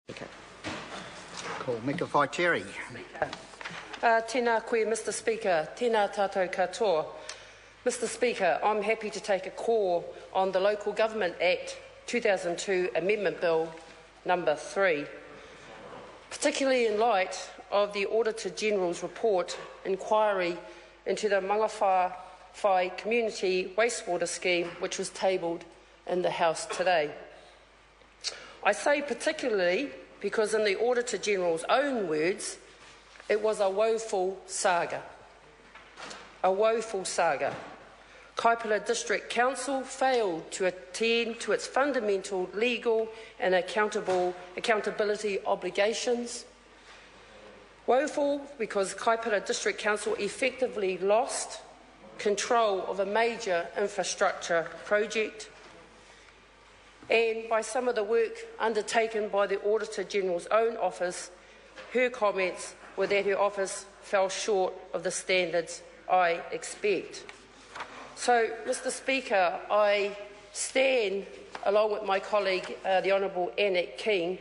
Okay. Cool. Mika Whaiteri. Tēnā koe, Mr Speaker. Tēnā tātou katoa. Mr Speaker, I'm happy to take a call on the Local Government Act 2002 Amendment Bill number 3, particularly in light of the Auditor-General's report inquiry into the Mangawhai Community Wastewater Scheme, which was tabled in the House today. I say particularly because in the Auditor-General's own words, it was a woeful saga. A woeful saga. Kaipara District Council failed to attend to its fundamental legal and accountability obligations. Woeful because Kaipara District Council effectively lost control of a major infrastructure project, and by some of the work undertaken by the Auditor-General's own office, her comments were that her office fell short of the standards I expect. So, Mr Speaker, I stand, along with my colleague, the Honourable Annette King,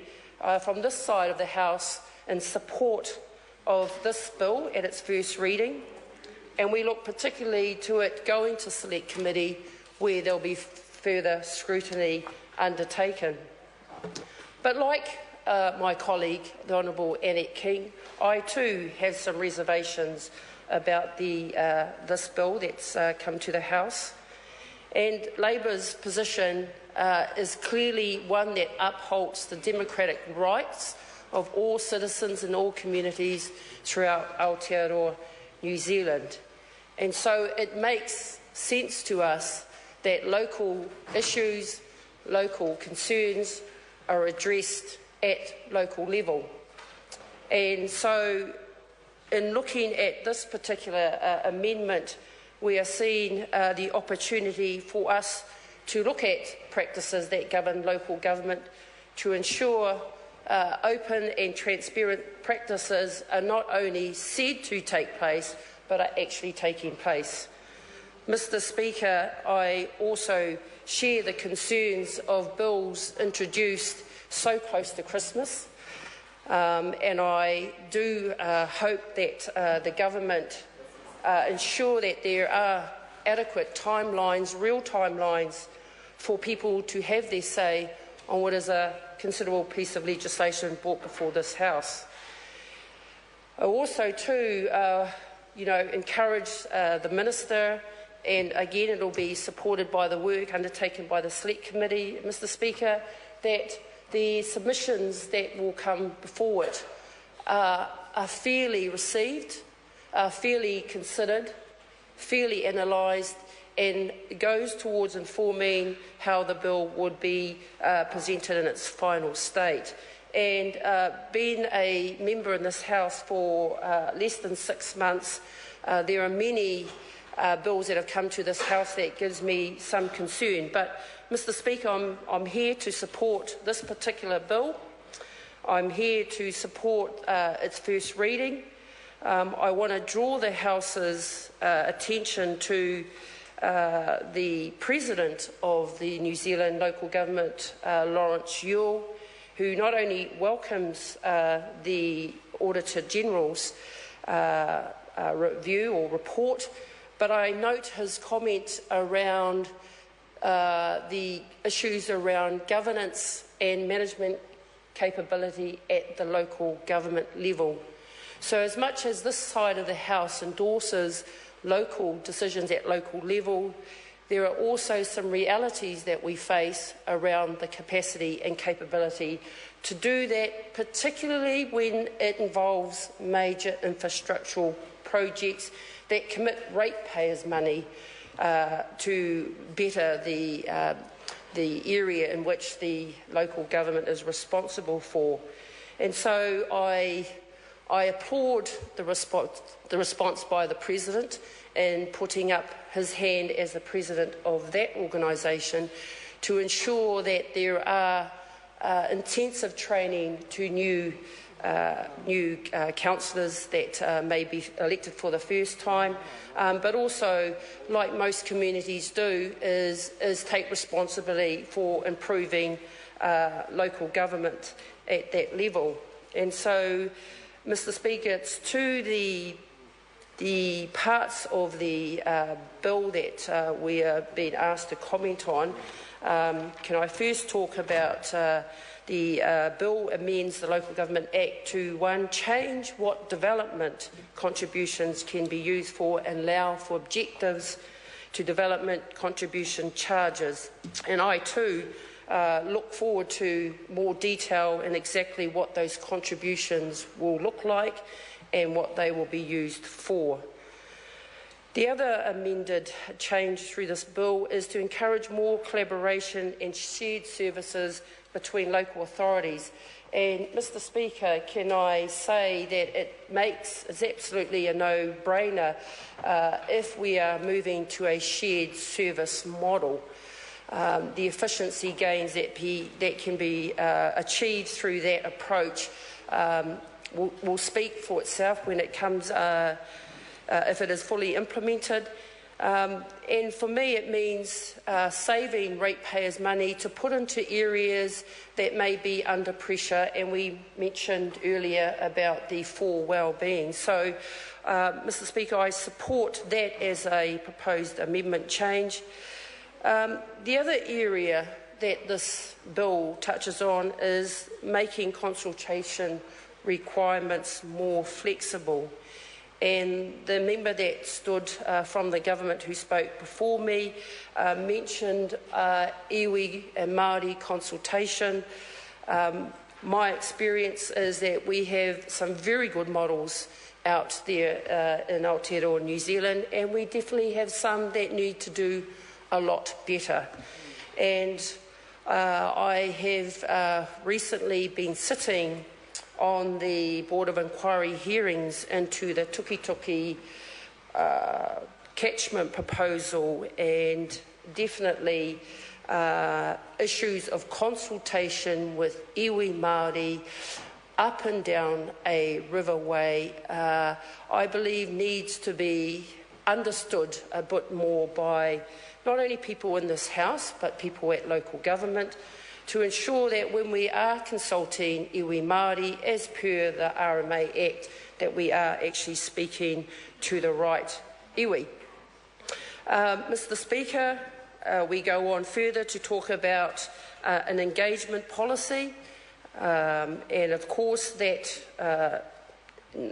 from this side of the House in support of this bill at its first reading, and we look particularly to it going to Select Committee where there will be further scrutiny undertaken. But like my colleague, the Honourable Annette King, I too have some reservations about this bill that's come to the House. And Labour's position is clearly one that upholds the democratic rights of all citizens in all communities throughout Aotearoa, New Zealand. And so it makes sense to us that local issues, local concerns are addressed at local level. And so in looking at this particular amendment, we are seeing the opportunity for us to look at practices that govern local government to ensure open and transparent practices are not only said to take place, but are actually taking place. Mr Speaker, I also share the concerns of bills introduced so close to Christmas, and I do hope that the government ensure that there are adequate timelines, real timelines, for people to have their say on what is a considerable piece of legislation brought before this House. I also too encourage the Minister, and again it will be supported by the work undertaken by the Select Committee, Mr Speaker, that the submissions that will come before it are fairly received, are fairly considered, fairly analysed, and goes towards informing how the bill would be presented in its final state. And being a member in this House for less than 6 months, there are many bills that have come to this House that gives me some concern. But, Mr Speaker, I'm here to support this particular bill. I'm here to support its first reading. I want to draw the House's attention to the President of the New Zealand Local Government, Lawrence Yule, who not only welcomes the Auditor-General's review or report, but I note his comment around the issues around governance and management capability at the local government level. So as much as this side of the House endorses local decisions at local level, there are also some realities that we face around the capacity and capability to do that, particularly when it involves major infrastructural projects that commit ratepayers' money to better the area in which the local government is responsible for. And so I applaud the response by the President in putting up his hand as the President of that organisation to ensure that there are intensive training to new councillors that may be elected for the first time, but also, like most communities do, is take responsibility for improving local government. at that level. And so, Mr. Speaker, it's to the parts of the bill that we are being asked to comment on. Can I first talk about the bill amends the Local Government Act to, one, change what development contributions can be used for and allow for objectives to development contribution charges. And I too look forward to more detail in exactly what those contributions will look like and what they will be used for. The other amended change through this bill is to encourage more collaboration and shared services between local authorities. And, Mr. Speaker, can I say that it's absolutely a no-brainer if we are moving to a shared service model. The efficiency gains that can be achieved through that approach will speak for itself when it comes, if it is fully implemented. And for me, it means saving ratepayers' money to put into areas that may be under pressure, and we mentioned earlier about the for well-being. So, Mr. Speaker, I support that as a proposed amendment change. The other area that this bill touches on is making consultation requirements more flexible. And the member that stood from the government who spoke before me mentioned iwi and Māori consultation. My experience is that we have some very good models out there in Aotearoa, New Zealand, and we definitely have some that need to do a lot better. And I have recently been sitting on the Board of Inquiry hearings into the Tukituki catchment proposal, and definitely issues of consultation with iwi Māori up and down a riverway, I believe needs to be understood a bit more by not only people in this House but people at local government, to ensure that when we are consulting iwi Māori as per the RMA Act, that we are actually speaking to the right iwi. Mr. Speaker, we go on further to talk about an engagement policy, and of course that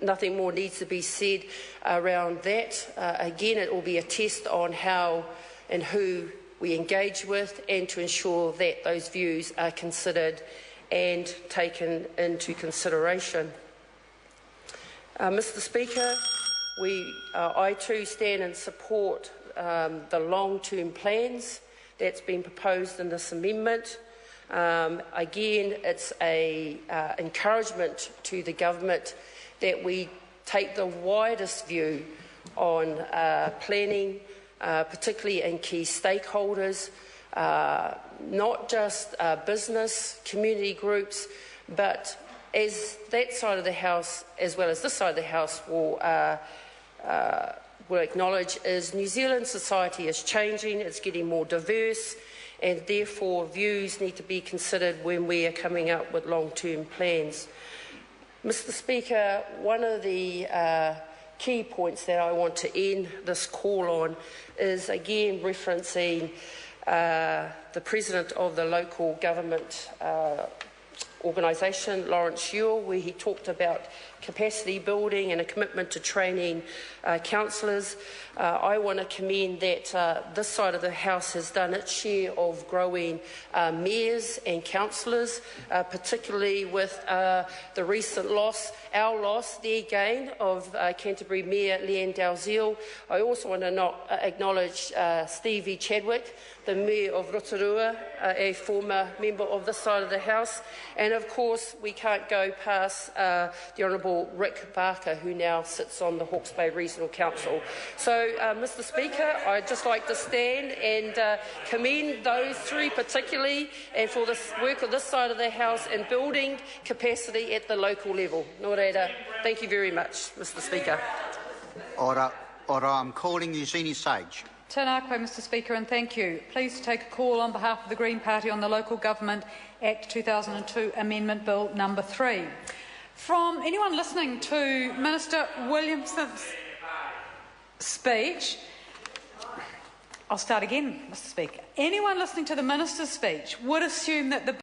nothing more needs to be said around that. Again, it will be a test on how and who we engage with, and to ensure that those views are considered and taken into consideration. Mr. Speaker, I too stand and support the long-term plans that's been proposed in this amendment. Again, it's an encouragement to the government that we take the widest view on planning, particularly in key stakeholders, not just business, community groups, but as that side of the House, as well as this side of the House, will acknowledge, is New Zealand society is changing, it's getting more diverse, and therefore views need to be considered when we are coming up with long-term plans. Mr. Speaker, one of the key points that I want to end this call on is again referencing the President of the local government organisation, Lawrence Ewell, where he talked about capacity building and a commitment to training councillors. I want to commend that this side of the House has done its share of growing mayors and councillors, particularly with the recent loss, our loss, their gain of Canterbury Mayor Leanne Dalziel. I also want to acknowledge Stevie Chadwick, the Mayor of Rotorua, a former member of this side of the House. And of course, we can't go past the Honourable Rick Barker, who now sits on the Hawke's Bay Regional Council. So, Mr. Speaker, I'd just like to stand and commend those three particularly, and for the work of this side of the House in building capacity at the local level. Nō reira. Thank you very much, Mr. Speaker. Ora, I'm calling Eugenie Sage. Tēnā koe, Mr Speaker, and thank you. Pleased to take a call on behalf of the Green Party on the Local Government Act 2002 Amendment Bill number 3. From anyone listening to Minister Williamson's speech, I'll start again, Mr Speaker. Anyone listening to the Minister's speech would assume that the